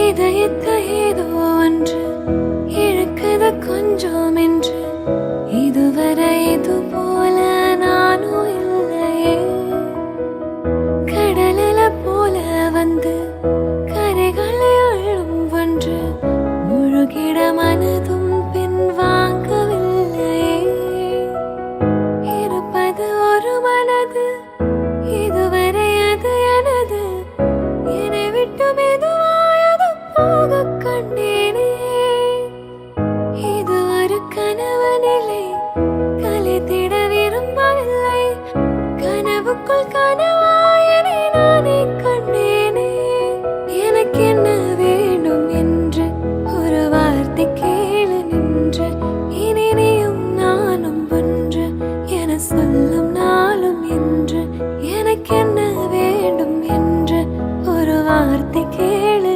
இதயத்தை ஏதோ ஒன்று இழுக்குது கொஞ்சம் என்று இதுவரை இது போல நானும் இல்லையே. கடலில போல வந்து கரைகளை அள்ளும் ஒன்று முழுகிட மனதும் பின் வாங்கவில்லையே. இருப்பது ஒரு மனது இதுவரை அது எனது என்னை விட்டு மெதுவாயது போக கண்டேனே. இது ஒரு கனவு நிலை கலைத்திட விரும்பவில்லை. கனவுக்குள் கனவாயனை நானே கண்டேனே. எனக்கு என்ன